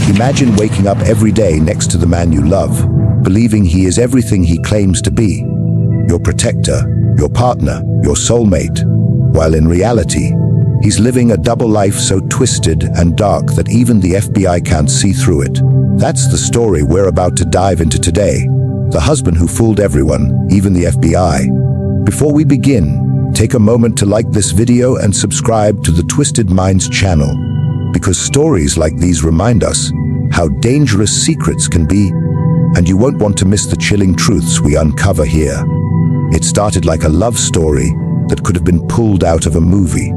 Imagine waking up every day next to the man you love, believing he is everything he claims to be. Your protector, your partner, your soulmate, while in reality, he's living a double life so twisted and dark that even the FBI can't see through it. That's the story we're about to dive into today. The husband who fooled everyone, even the FBI. Before we begin, take a moment to like this video and subscribe to the Twisted Minds channel, because stories like these remind us how dangerous secrets can be, and you won't want to miss the chilling truths we uncover here. It started like a love story that could have been pulled out of a movie.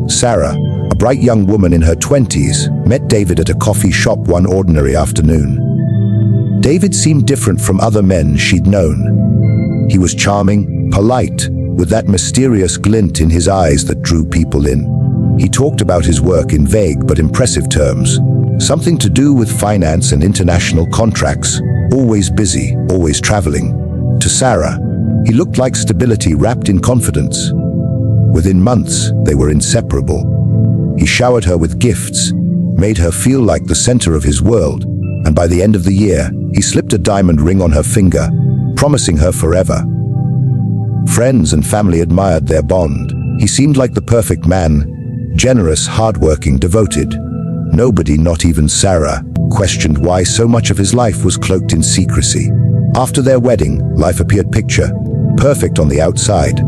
Sarah, a bright young woman in her 20s, met David at a coffee shop one ordinary afternoon. David seemed different from other men she'd known. He was charming, polite, with that mysterious glint in his eyes that drew people in. He talked about his work in vague but impressive terms, something to do with finance and international contracts, always busy, always traveling. To Sarah, he looked like stability wrapped in confidence. Within months, they were inseparable. He showered her with gifts, made her feel like the center of his world, and by the end of the year, he slipped a diamond ring on her finger, promising her forever. Friends and family admired their bond. He seemed like the perfect man, generous, hardworking, devoted. Nobody, not even Sarah, questioned why so much of his life was cloaked in secrecy. After their wedding, life appeared picture perfect on the outside.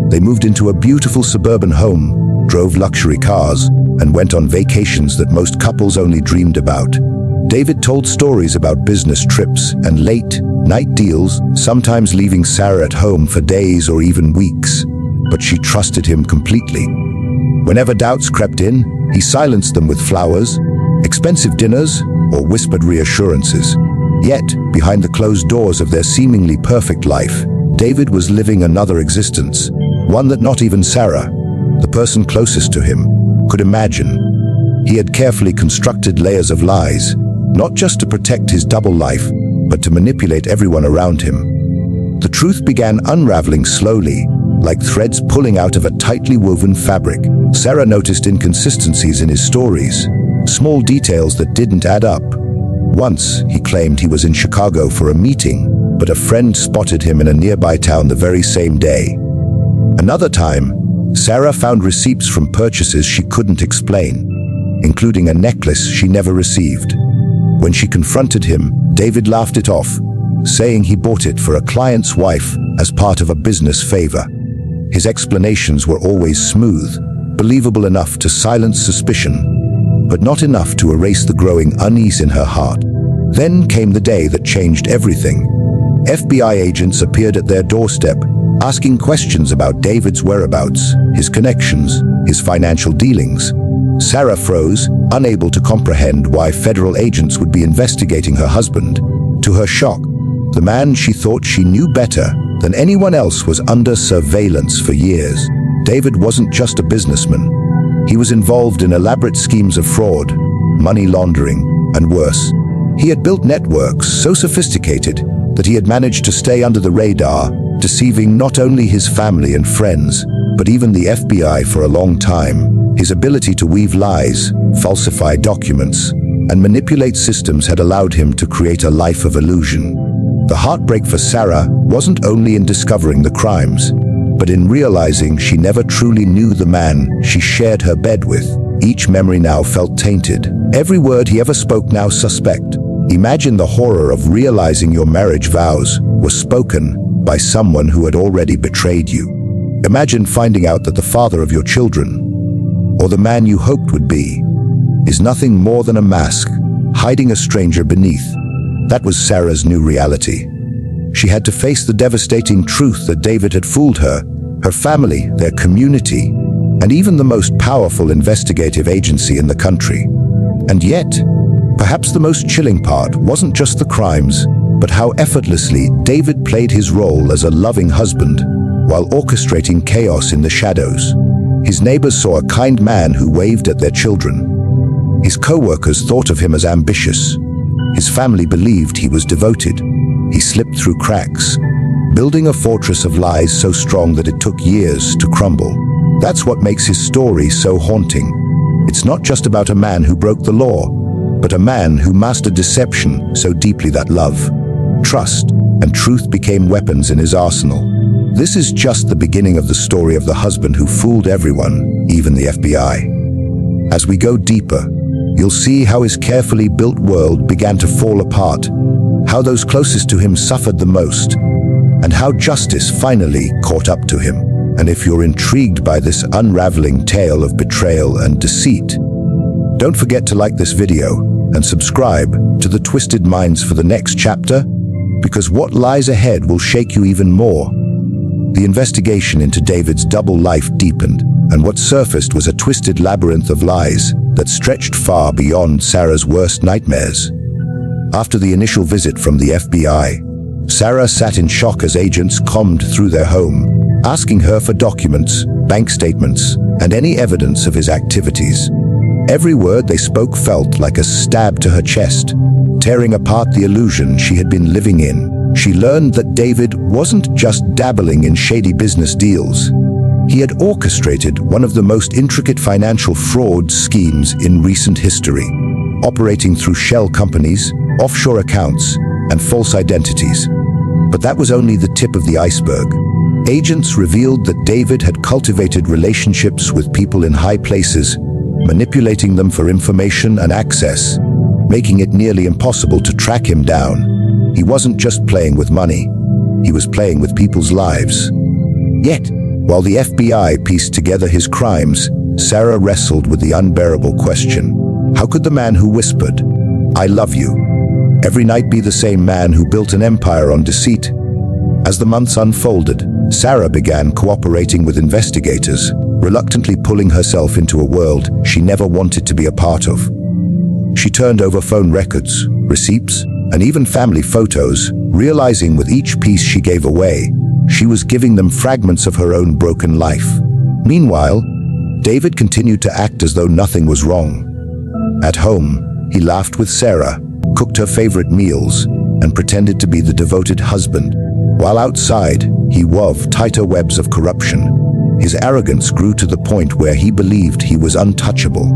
They moved into a beautiful suburban home, drove luxury cars, and went on vacations that most couples only dreamed about. David told stories about business trips and late-night deals, sometimes leaving Sarah at home for days or even weeks. But she trusted him completely. Whenever doubts crept in, he silenced them with flowers, expensive dinners, or whispered reassurances. Yet, behind the closed doors of their seemingly perfect life, David was living another existence, one that not even Sarah, the person closest to him, could imagine. He had carefully constructed layers of lies, not just to protect his double life, but to manipulate everyone around him. The truth began unraveling slowly, like threads pulling out of a tightly woven fabric. Sarah noticed inconsistencies in his stories, small details that didn't add up. Once, he claimed he was in Chicago for a meeting, but a friend spotted him in a nearby town the very same day. Another time, Sarah found receipts from purchases she couldn't explain, including a necklace she never received. When she confronted him, David laughed it off, saying he bought it for a client's wife as part of a business favor. His explanations were always smooth, believable enough to silence suspicion, but not enough to erase the growing unease in her heart. Then came the day that changed everything. FBI agents appeared at their doorstep, asking questions about David's whereabouts, his connections, his financial dealings. Sarah froze, unable to comprehend why federal agents would be investigating her husband. To her shock, the man she thought she knew better than anyone else was under surveillance for years. David wasn't just a businessman. He was involved in elaborate schemes of fraud, money laundering, and worse. He had built networks so sophisticated that he had managed to stay under the radar, deceiving not only his family and friends, but even the FBI for a long time. His ability to weave lies, falsify documents, and manipulate systems had allowed him to create a life of illusion. The heartbreak for Sarah wasn't only in discovering the crimes, but in realizing she never truly knew the man she shared her bed with. Each memory now felt tainted. Every word he ever spoke now suspect. Imagine the horror of realizing your marriage vows were spoken by someone who had already betrayed you. Imagine finding out that the father of your children, or the man you hoped would be, is nothing more than a mask, hiding a stranger beneath. That was Sarah's new reality. She had to face the devastating truth that David had fooled her, her family, their community, and even the most powerful investigative agency in the country. And yet, perhaps the most chilling part wasn't just the crimes, but how effortlessly David played his role as a loving husband while orchestrating chaos in the shadows. His neighbors saw a kind man who waved at their children. His co-workers thought of him as ambitious. His family believed he was devoted. He slipped through cracks, building a fortress of lies so strong that it took years to crumble. That's what makes his story so haunting. It's not just about a man who broke the law. but a man who mastered deception so deeply that love, trust, and truth became weapons in his arsenal. This is just the beginning of the story of the husband who fooled everyone, even the FBI. As we go deeper, you'll see how his carefully built world began to fall apart, how those closest to him suffered the most, and how justice finally caught up to him. And if you're intrigued by this unraveling tale of betrayal and deceit, don't forget to like this video and subscribe to the Twisted Minds for the next chapter, because what lies ahead will shake you even more. The investigation into David's double life deepened, and what surfaced was a twisted labyrinth of lies that stretched far beyond Sarah's worst nightmares. After the initial visit from the FBI, Sarah sat in shock as agents combed through their home, asking her for documents, bank statements, and any evidence of his activities. Every word they spoke felt like a stab to her chest, tearing apart the illusion she had been living in. She learned that David wasn't just dabbling in shady business deals. He had orchestrated one of the most intricate financial fraud schemes in recent history, operating through shell companies, offshore accounts, and false identities. But that was only the tip of the iceberg. Agents revealed that David had cultivated relationships with people in high places, manipulating them for information and access, making it nearly impossible to track him down. He wasn't just playing with money, he was playing with people's lives. Yet, while the FBI pieced together his crimes, Sarah wrestled with the unbearable question: how could the man who whispered, "I love you," every night be the same man who built an empire on deceit? As the months unfolded, Sarah began cooperating with investigators, reluctantly pulling herself into a world she never wanted to be a part of. She turned over phone records, receipts, and even family photos, realizing with each piece she gave away, she was giving them fragments of her own broken life. Meanwhile, David continued to act as though nothing was wrong. At home, he laughed with Sarah, cooked her favorite meals, and pretended to be the devoted husband. While outside, he wove tighter webs of corruption. His arrogance grew to the point where he believed he was untouchable.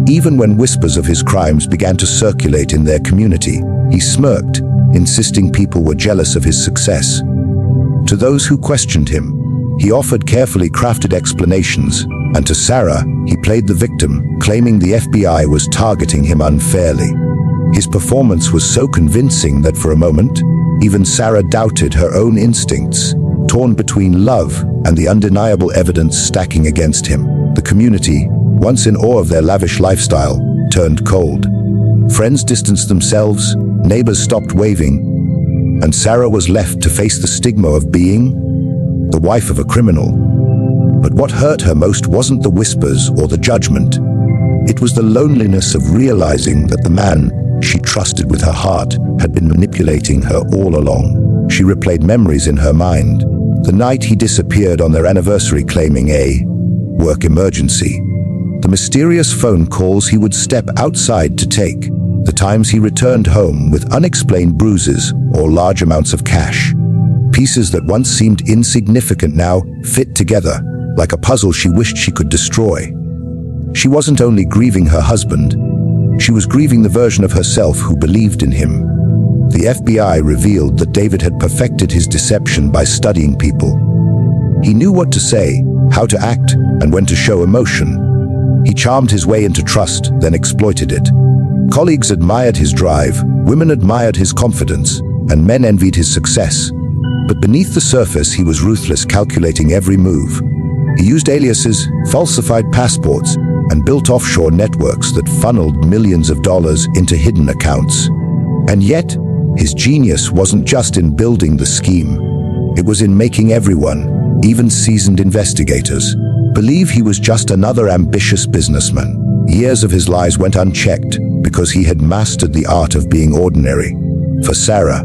Even when whispers of his crimes began to circulate in their community, he smirked, insisting people were jealous of his success. To those who questioned him, he offered carefully crafted explanations, and to Sarah, he played the victim, claiming the FBI was targeting him unfairly. His performance was so convincing that for a moment, even Sarah doubted her own instincts, torn between love and the undeniable evidence stacking against him. The community, once in awe of their lavish lifestyle, turned cold. Friends distanced themselves, neighbors stopped waving, and Sarah was left to face the stigma of being the wife of a criminal. But what hurt her most wasn't the whispers or the judgment. It was the loneliness of realizing that the man she trusted with her heart had been manipulating her all along. She replayed memories in her mind. The night he disappeared on their anniversary claiming a work emergency. The mysterious phone calls he would step outside to take. The times he returned home with unexplained bruises or large amounts of cash. Pieces that once seemed insignificant now fit together, like a puzzle she wished she could destroy. She wasn't only grieving her husband, she was grieving the version of herself who believed in him. The FBI revealed that David had perfected his deception by studying people. He knew what to say, how to act, and when to show emotion. He charmed his way into trust, then exploited it. Colleagues admired his drive, women admired his confidence, and men envied his success. But beneath the surface, he was ruthless, calculating every move. He used aliases, falsified passports, and built offshore networks that funneled millions of dollars into hidden accounts. And yet, his genius wasn't just in building the scheme. It was in making everyone, even seasoned investigators, believe he was just another ambitious businessman. Years of his lies went unchecked because he had mastered the art of being ordinary. For Sarah,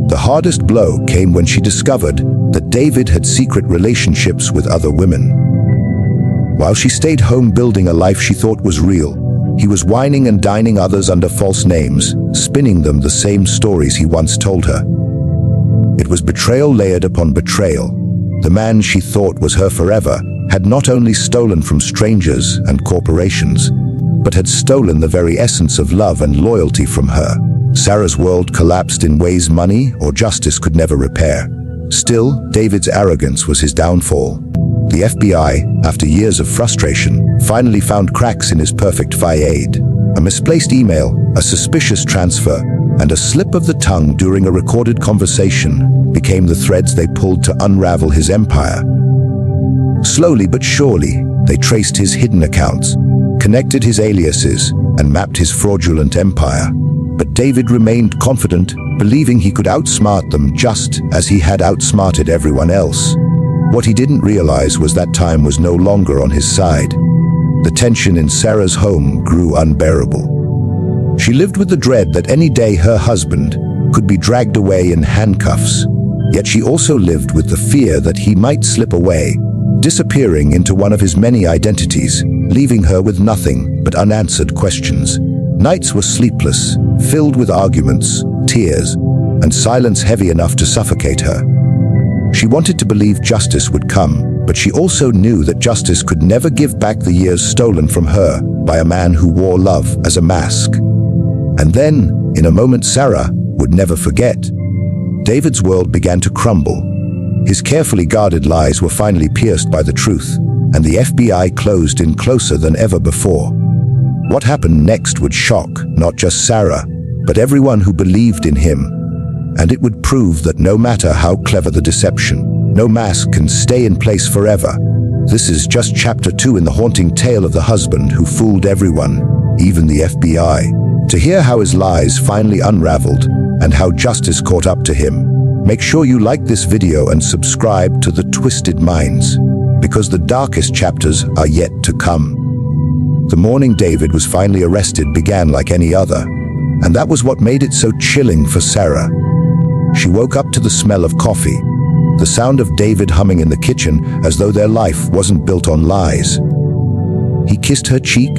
the hardest blow came when she discovered that David had secret relationships with other women. While she stayed home building a life she thought was real, he was wining and dining others under false names, spinning them the same stories he once told her. It was betrayal layered upon betrayal. The man she thought was her forever had not only stolen from strangers and corporations, but had stolen the very essence of love and loyalty from her. Sarah's world collapsed in ways money or justice could never repair. Still, David's arrogance was his downfall. The FBI, after years of frustration, finally found cracks in his perfect facade. A misplaced email, a suspicious transfer, and a slip of the tongue during a recorded conversation became the threads they pulled to unravel his empire. Slowly but surely, they traced his hidden accounts, connected his aliases, and mapped his fraudulent empire. But David remained confident, believing he could outsmart them just as he had outsmarted everyone else. What he didn't realize was that time was no longer on his side. The tension in Sarah's home grew unbearable. She lived with the dread that any day her husband could be dragged away in handcuffs. Yet she also lived with the fear that he might slip away, disappearing into one of his many identities, leaving her with nothing but unanswered questions. Nights were sleepless, filled with arguments, tears, and silence heavy enough to suffocate her. She wanted to believe justice would come, but she also knew that justice could never give back the years stolen from her by a man who wore love as a mask. And then, in a moment Sarah would never forget, David's world began to crumble. His carefully guarded lies were finally pierced by the truth, and the FBI closed in closer than ever before. What happened next would shock not just Sarah, but everyone who believed in him. And it would prove that no matter how clever the deception, no mask can stay in place forever. This is just chapter 2 in the haunting tale of the husband who fooled everyone, even the FBI. To hear how his lies finally unraveled and how justice caught up to him, make sure you like this video and subscribe to The Twisted Minds, because the darkest chapters are yet to come. The morning David was finally arrested began like any other, and that was what made it so chilling for Sarah. She woke up to the smell of coffee, the sound of David humming in the kitchen as though their life wasn't built on lies. He kissed her cheek,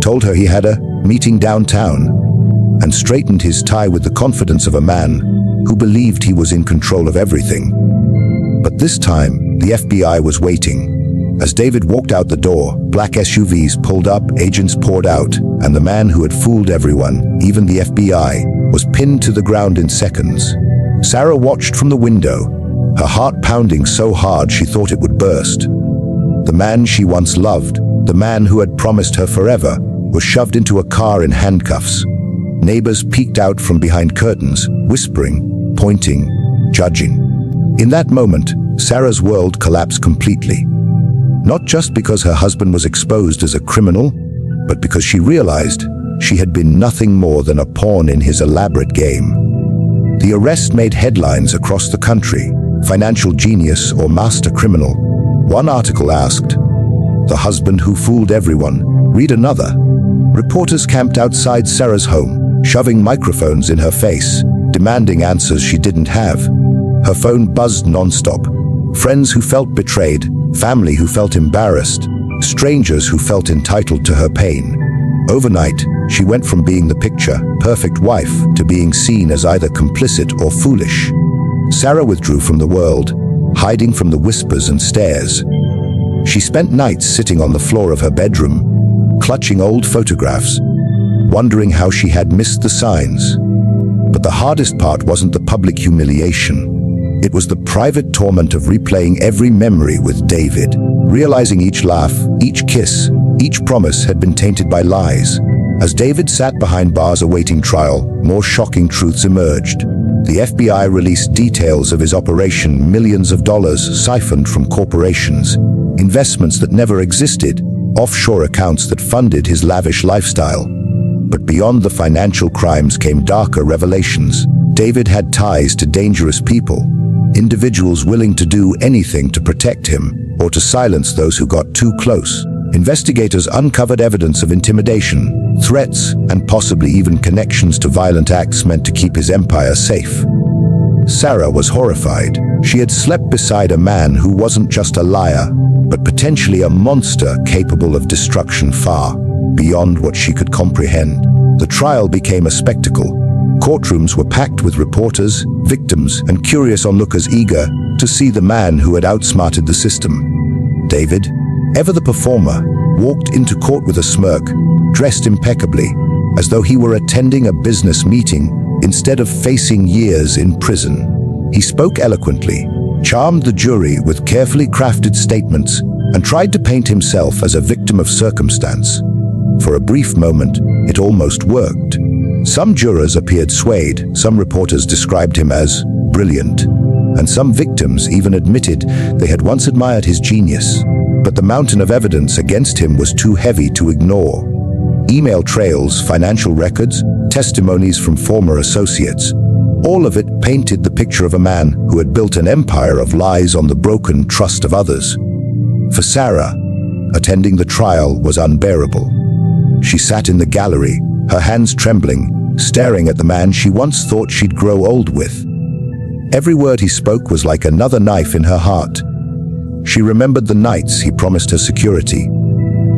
told her he had a meeting downtown, and straightened his tie with the confidence of a man who believed he was in control of everything. But this time, the FBI was waiting. As David walked out the door, black SUVs pulled up, agents poured out, and the man who had fooled everyone, even the FBI, was pinned to the ground in seconds. Sarah watched from the window, her heart pounding so hard she thought it would burst. The man she once loved, the man who had promised her forever, was shoved into a car in handcuffs. Neighbors peeked out from behind curtains, whispering, pointing, judging. In that moment, Sarah's world collapsed completely. Not just because her husband was exposed as a criminal, but because she realized she had been nothing more than a pawn in his elaborate game. The arrest made headlines across the country, financial genius or master criminal. One article asked, "The husband who fooled everyone." Read another. Reporters camped outside Sarah's home, shoving microphones in her face, demanding answers she didn't have. Her phone buzzed nonstop. Friends who felt betrayed, family who felt embarrassed, strangers who felt entitled to her pain. Overnight, she went from being the picture-perfect wife to being seen as either complicit or foolish. Sarah withdrew from the world, hiding from the whispers and stares. She spent nights sitting on the floor of her bedroom, clutching old photographs, wondering how she had missed the signs. But the hardest part wasn't the public humiliation. It was the private torment of replaying every memory with David, realizing each laugh, each kiss, each promise had been tainted by lies. As David sat behind bars awaiting trial, more shocking truths emerged. The FBI released details of his operation, millions of dollars siphoned from corporations, investments that never existed, offshore accounts that funded his lavish lifestyle. But beyond the financial crimes came darker revelations. David had ties to dangerous people, individuals willing to do anything to protect him or to silence those who got too close. Investigators uncovered evidence of intimidation, threats, and possibly even connections to violent acts meant to keep his empire safe. Sarah was horrified. She had slept beside a man who wasn't just a liar, but potentially a monster capable of destruction far beyond what she could comprehend. The trial became a spectacle. Courtrooms were packed with reporters, victims, and curious onlookers eager to see the man who had outsmarted the system. David, ever the performer, walked into court with a smirk, dressed impeccably, as though he were attending a business meeting instead of facing years in prison. He spoke eloquently, charmed the jury with carefully crafted statements, and tried to paint himself as a victim of circumstance. For a brief moment, it almost worked. Some jurors appeared swayed, some reporters described him as brilliant, and some victims even admitted they had once admired his genius. But the mountain of evidence against him was too heavy to ignore. Email trails, financial records, testimonies from former associates, all of it painted the picture of a man who had built an empire of lies on the broken trust of others. For Sarah, attending the trial was unbearable. She sat in the gallery, her hands trembling, staring at the man she once thought she'd grow old with. Every word he spoke was like another knife in her heart. She remembered the nights he promised her security,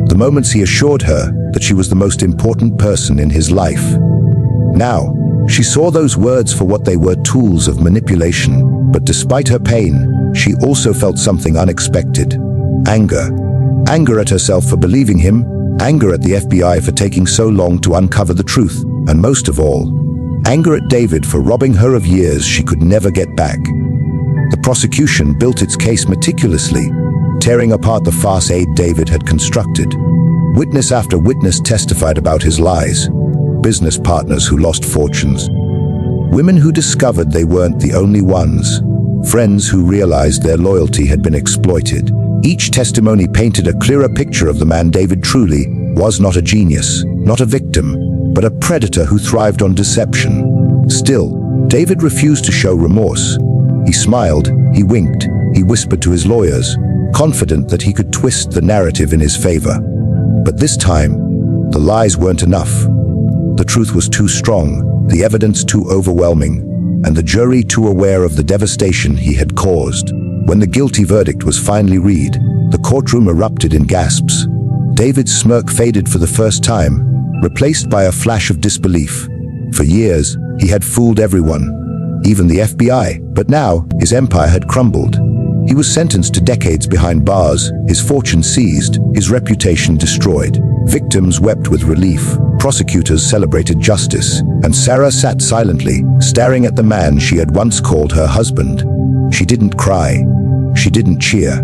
the moments he assured her that she was the most important person in his life. Now, she saw those words for what they were: tools of manipulation. But despite her pain, she also felt something unexpected. Anger. Anger at herself for believing him, anger at the FBI for taking so long to uncover the truth, and most of all, anger at David for robbing her of years she could never get back. The prosecution built its case meticulously, tearing apart the farce David had constructed. Witness after witness testified about his lies. Business partners who lost fortunes. Women who discovered they weren't the only ones. Friends who realized their loyalty had been exploited. Each testimony painted a clearer picture of the man David truly was: not a genius, not a victim, but a predator who thrived on deception. Still, David refused to show remorse. He smiled, he winked, he whispered to his lawyers, confident that he could twist the narrative in his favor. But this time, the lies weren't enough. The truth was too strong, the evidence too overwhelming, and the jury too aware of the devastation he had caused. When the guilty verdict was finally read, the courtroom erupted in gasps. David's smirk faded for the first time, replaced by a flash of disbelief. For years, he had fooled everyone, even the FBI, but now his empire had crumbled. He was sentenced to decades behind bars, his fortune seized, his reputation destroyed. Victims wept with relief, prosecutors celebrated justice, and Sarah sat silently, staring at the man she had once called her husband. She didn't cry. She didn't cheer.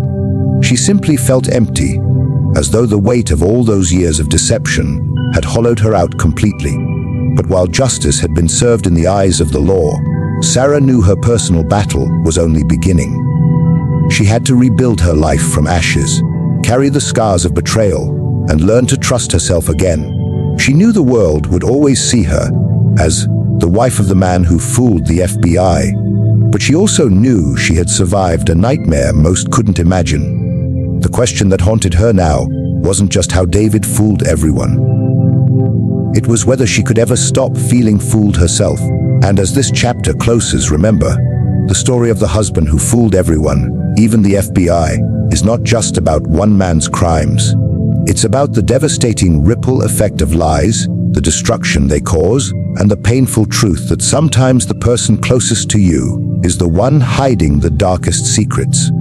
She simply felt empty, as though the weight of all those years of deception had hollowed her out completely. But while justice had been served in the eyes of the law, Sarah knew her personal battle was only beginning. She had to rebuild her life from ashes, carry the scars of betrayal, and learn to trust herself again. She knew the world would always see her as the wife of the man who fooled the FBI, but she also knew she had survived a nightmare most couldn't imagine. The question that haunted her now wasn't just how David fooled everyone. It was whether she could ever stop feeling fooled herself. And as this chapter closes, remember, the story of the husband who fooled everyone, even the FBI, is not just about one man's crimes. It's about the devastating ripple effect of lies, the destruction they cause, and the painful truth that sometimes the person closest to you is the one hiding the darkest secrets.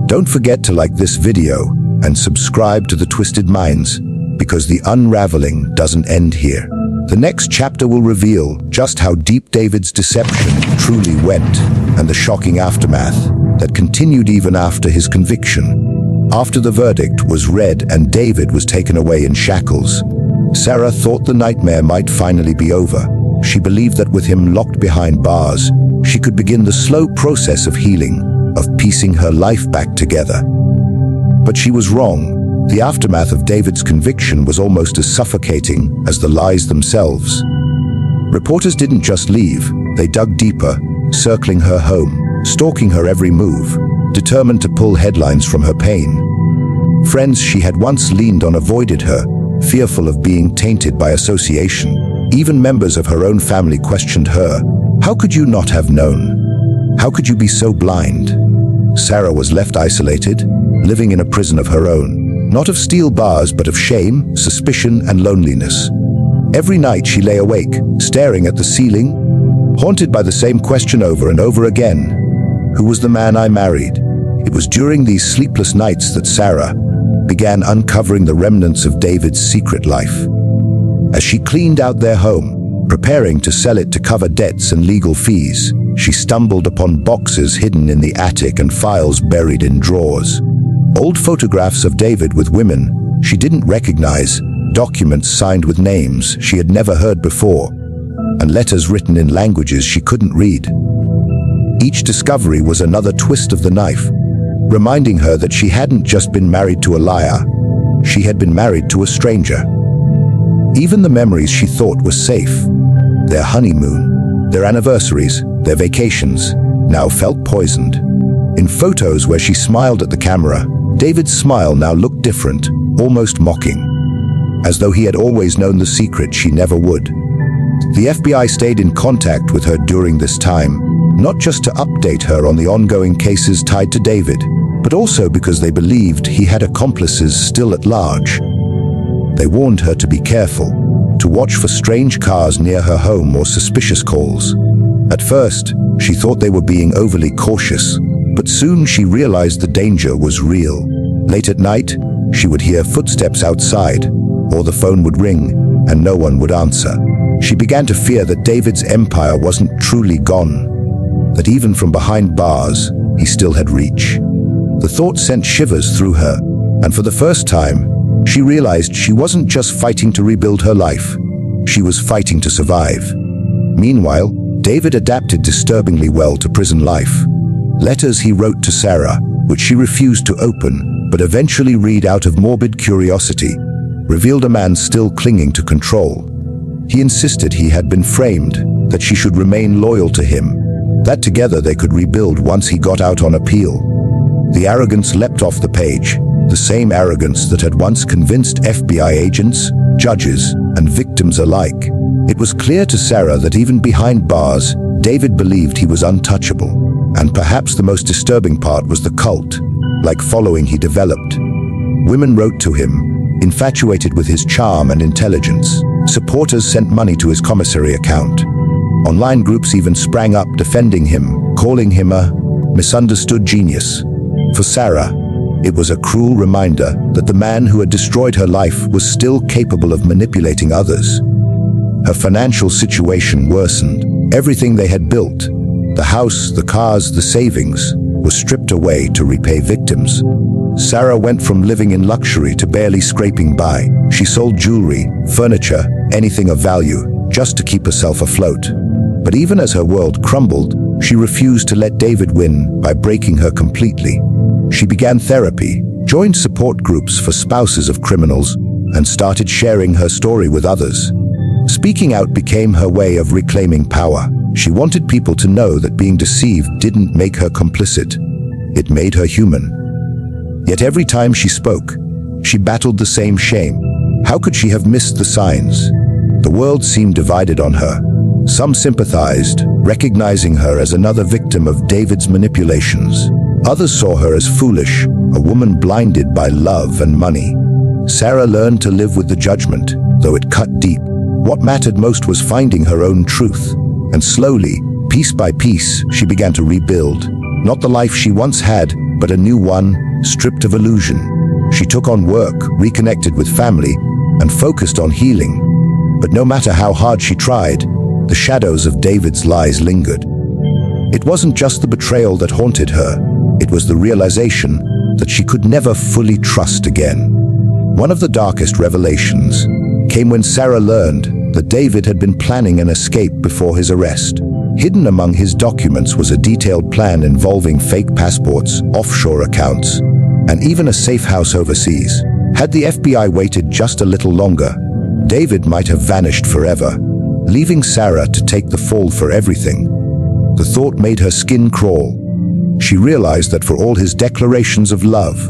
Don't forget to like this video and subscribe to The Twisted Minds, because the unraveling doesn't end here. The next chapter will reveal just how deep David's deception truly went, and the shocking aftermath that continued even after his conviction. After the verdict was read and David was taken away in shackles, Sarah thought the nightmare might finally be over. She believed that with him locked behind bars, she could begin the slow process of healing, of piecing her life back together. But she was wrong. The aftermath of David's conviction was almost as suffocating as the lies themselves. Reporters didn't just leave, they dug deeper, circling her home, stalking her every move, determined to pull headlines from her pain. Friends she had once leaned on avoided her, fearful of being tainted by association. Even members of her own family questioned her. How could you not have known? How could you be so blind? Sarah was left isolated, living in a prison of her own. Not of steel bars, but of shame, suspicion, and loneliness. Every night she lay awake, staring at the ceiling, haunted by the same question over and over again. Who was the man I married? It was during these sleepless nights that Sarah began uncovering the remnants of David's secret life. As she cleaned out their home, preparing to sell it to cover debts and legal fees, she stumbled upon boxes hidden in the attic and files buried in drawers. Old photographs of David with women she didn't recognize, documents signed with names she had never heard before, and letters written in languages she couldn't read. Each discovery was another twist of the knife, reminding her that she hadn't just been married to a liar, she had been married to a stranger. Even the memories she thought were safe, their honeymoon, their anniversaries, their vacations, now felt poisoned. In photos where she smiled at the camera, David's smile now looked different, almost mocking, as though he had always known the secret she never would. The FBI stayed in contact with her during this time, not just to update her on the ongoing cases tied to David, but also because they believed he had accomplices still at large. They warned her to be careful, to watch for strange cars near her home or suspicious calls. At first, she thought they were being overly cautious, but soon she realized the danger was real. Late at night, she would hear footsteps outside, or the phone would ring, and no one would answer. She began to fear that David's empire wasn't truly gone, that even from behind bars, he still had reach. The thought sent shivers through her, and for the first time, she realized she wasn't just fighting to rebuild her life, she was fighting to survive. Meanwhile, David adapted disturbingly well to prison life. Letters he wrote to Sarah, which she refused to open, but eventually read out of morbid curiosity, revealed a man still clinging to control. He insisted he had been framed, that she should remain loyal to him, that together they could rebuild once he got out on appeal. The arrogance leapt off the page, the same arrogance that had once convinced FBI agents, judges, and victims alike. It was clear to Sarah that even behind bars, David believed he was untouchable. And perhaps the most disturbing part was the cult-like following he developed. Women wrote to him, infatuated with his charm and intelligence. Supporters sent money to his commissary account. Online groups even sprang up defending him, calling him a misunderstood genius. For Sarah, it was a cruel reminder that the man who had destroyed her life was still capable of manipulating others. Her financial situation worsened. Everything they had built, the house, the cars, the savings, was stripped away to repay victims. Sarah went from living in luxury to barely scraping by. She sold jewelry, furniture, anything of value, just to keep herself afloat. But even as her world crumbled, she refused to let David win by breaking her completely. She began therapy, joined support groups for spouses of criminals, and started sharing her story with others. Speaking out became her way of reclaiming power. She wanted people to know that being deceived didn't make her complicit. It made her human. Yet every time she spoke, she battled the same shame. How could she have missed the signs? The world seemed divided on her. Some sympathized, recognizing her as another victim of David's manipulations. Others saw her as foolish, a woman blinded by love and money. Sarah learned to live with the judgment, though it cut deep. What mattered most was finding her own truth. And slowly, piece by piece, she began to rebuild. Not the life she once had, but a new one, stripped of illusion. She took on work, reconnected with family, and focused on healing. But no matter how hard she tried, the shadows of David's lies lingered. It wasn't just the betrayal that haunted her, it was the realization that she could never fully trust again. One of the darkest revelations came when Sarah learned that David had been planning an escape before his arrest. Hidden among his documents was a detailed plan involving fake passports, offshore accounts, and even a safe house overseas. Had the FBI waited just a little longer, David might have vanished forever, leaving Sarah to take the fall for everything. The thought made her skin crawl. She realized that for all his declarations of love,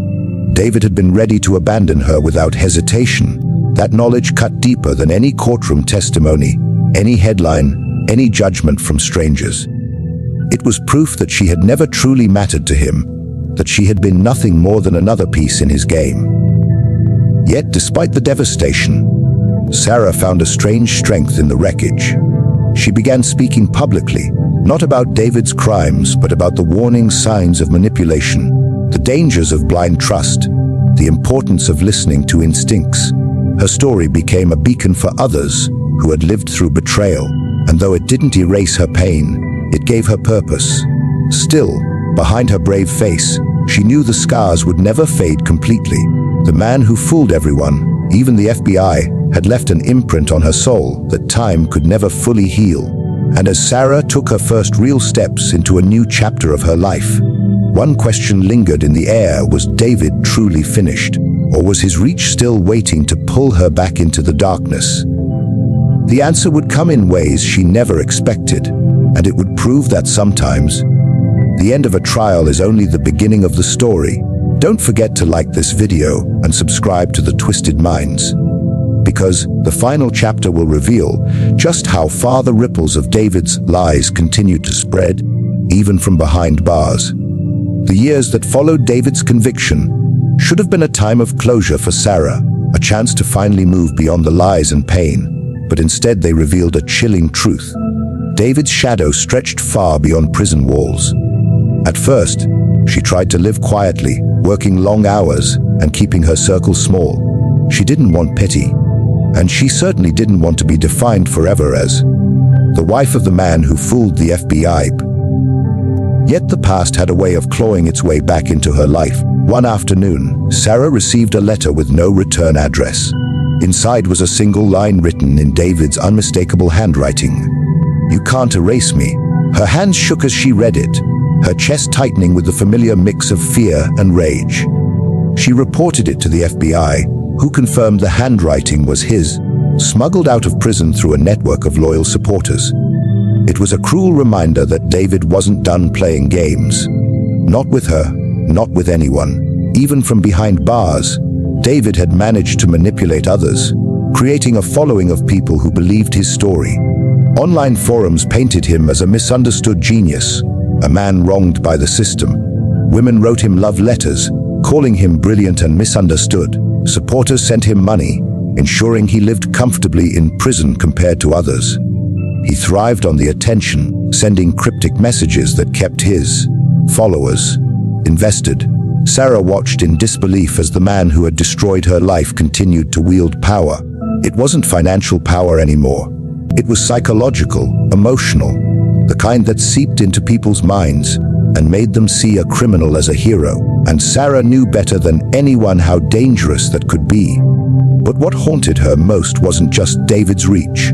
David had been ready to abandon her without hesitation. That knowledge cut deeper than any courtroom testimony, any headline, any judgment from strangers. It was proof that she had never truly mattered to him, that she had been nothing more than another piece in his game. Yet, despite the devastation, Sarah found a strange strength in the wreckage. She began speaking publicly, not about David's crimes, but about the warning signs of manipulation, the dangers of blind trust, the importance of listening to instincts. Her story became a beacon for others who had lived through betrayal, and though it didn't erase her pain, it gave her purpose. Still, behind her brave face, she knew the scars would never fade completely. The man who fooled everyone, even the FBI, had left an imprint on her soul that time could never fully heal. And as Sarah took her first real steps into a new chapter of her life, one question lingered in the air: was David truly finished? Or was his reach still waiting to pull her back into the darkness? The answer would come in ways she never expected, and it would prove that sometimes the end of a trial is only the beginning of the story. Don't forget to like this video and subscribe to the Twisted Minds, because the final chapter will reveal just how far the ripples of David's lies continued to spread, even from behind bars. The years that followed David's conviction should have been a time of closure for Sarah, a chance to finally move beyond the lies and pain, but instead they revealed a chilling truth. David's shadow stretched far beyond prison walls. At first, she tried to live quietly, working long hours and keeping her circle small. She didn't want pity, and she certainly didn't want to be defined forever as the wife of the man who fooled the FBI. Yet the past had a way of clawing its way back into her life. One afternoon, Sarah received a letter with no return address. Inside was a single line written in David's unmistakable handwriting: "You can't erase me." Her hands shook as she read it, her chest tightening with the familiar mix of fear and rage. She reported it to the FBI, who confirmed the handwriting was his, smuggled out of prison through a network of loyal supporters. It was a cruel reminder that David wasn't done playing games. Not with her, not with anyone. Even from behind bars, David had managed to manipulate others, creating a following of people who believed his story. Online forums painted him as a misunderstood genius, a man wronged by the system. Women wrote him love letters, calling him brilliant and misunderstood. Supporters sent him money, ensuring he lived comfortably in prison compared to others. He thrived on the attention, sending cryptic messages that kept his followers invested. Sarah watched in disbelief as the man who had destroyed her life continued to wield power. It wasn't financial power anymore. It was psychological, emotional, the kind that seeped into people's minds and made them see a criminal as a hero. And Sarah knew better than anyone how dangerous that could be. But what haunted her most wasn't just David's reach.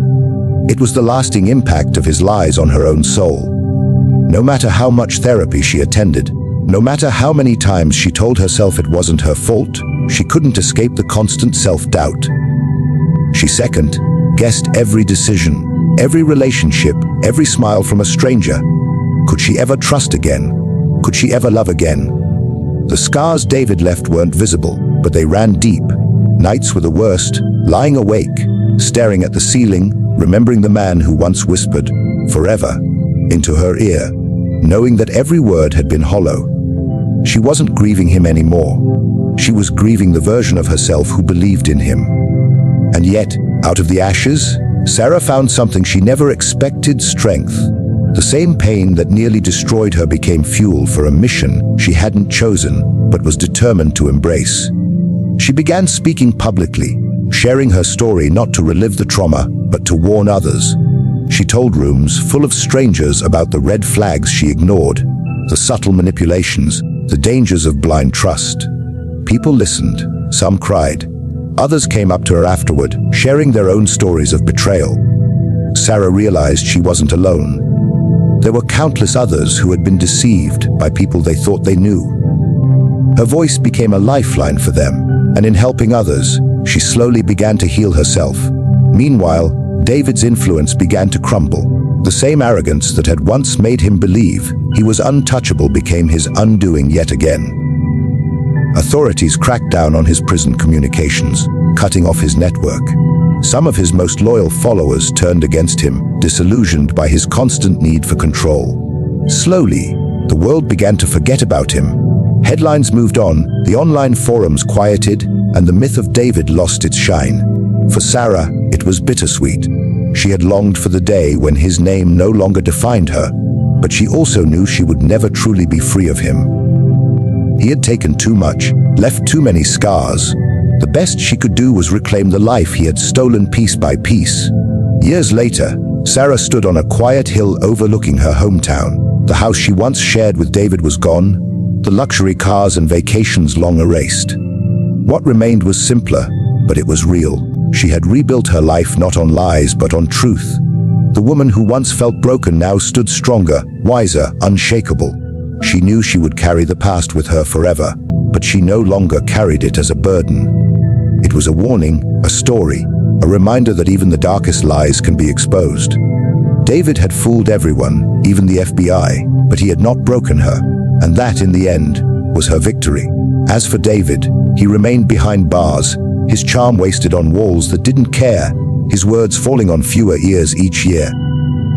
It was the lasting impact of his lies on her own soul. No matter how much therapy she attended, no matter how many times she told herself it wasn't her fault, she couldn't escape the constant self-doubt. She second-guessed every decision, every relationship, every smile from a stranger. Could she ever trust again? Could she ever love again? The scars David left weren't visible, but they ran deep. Nights were the worst, lying awake, staring at the ceiling, remembering the man who once whispered, "forever," into her ear, knowing that every word had been hollow. She wasn't grieving him anymore. She was grieving the version of herself who believed in him. And yet, out of the ashes, Sarah found something she never expected: strength. The same pain that nearly destroyed her became fuel for a mission she hadn't chosen, but was determined to embrace. She began speaking publicly, sharing her story not to relive the trauma, but to warn others. She told rooms full of strangers about the red flags she ignored, the subtle manipulations, the dangers of blind trust. People listened, some cried. Others came up to her afterward, sharing their own stories of betrayal. Sarah realized she wasn't alone. There were countless others who had been deceived by people they thought they knew. Her voice became a lifeline for them, and in helping others, she slowly began to heal herself. Meanwhile, David's influence began to crumble. The same arrogance that had once made him believe he was untouchable became his undoing yet again. Authorities cracked down on his prison communications, cutting off his network. Some of his most loyal followers turned against him, disillusioned by his constant need for control. Slowly, the world began to forget about him. Headlines moved on, the online forums quieted, and the myth of David lost its shine. For Sarah, it was bittersweet. She had longed for the day when his name no longer defined her, but she also knew she would never truly be free of him. He had taken too much, left too many scars, The best she could do was reclaim the life he had stolen piece by piece. Years later, Sarah stood on a quiet hill overlooking her hometown. The house she once shared with David was gone, the luxury cars and vacations long erased. What remained was simpler, but it was real. She had rebuilt her life not on lies but on truth. The woman who once felt broken now stood stronger, wiser, unshakable. She knew she would carry the past with her forever, but she no longer carried it as a burden. It was a warning, a story, a reminder that even the darkest lies can be exposed. David had fooled everyone, even the FBI, but he had not broken her, and that, in the end, was her victory. As for David, he remained behind bars, his charm wasted on walls that didn't care, his words falling on fewer ears each year.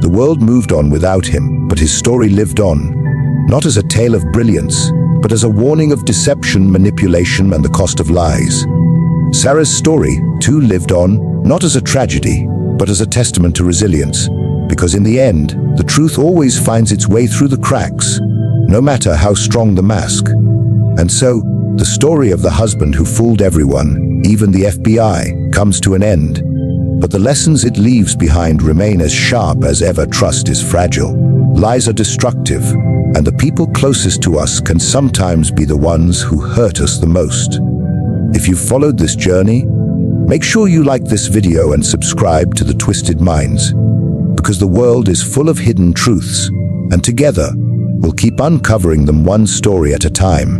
The world moved on without him, but his story lived on, not as a tale of brilliance, but as a warning of deception, manipulation, and the cost of lies. Sarah's story, too, lived on, not as a tragedy, but as a testament to resilience, because in the end, the truth always finds its way through the cracks, no matter how strong the mask. And so, the story of the husband who fooled everyone, even the FBI, comes to an end. But the lessons it leaves behind remain as sharp as ever. Trust is fragile. Lies are destructive, and the people closest to us can sometimes be the ones who hurt us the most. If you've followed this journey, make sure you like this video and subscribe to The Twisted Minds, because the world is full of hidden truths, and together, we'll keep uncovering them one story at a time.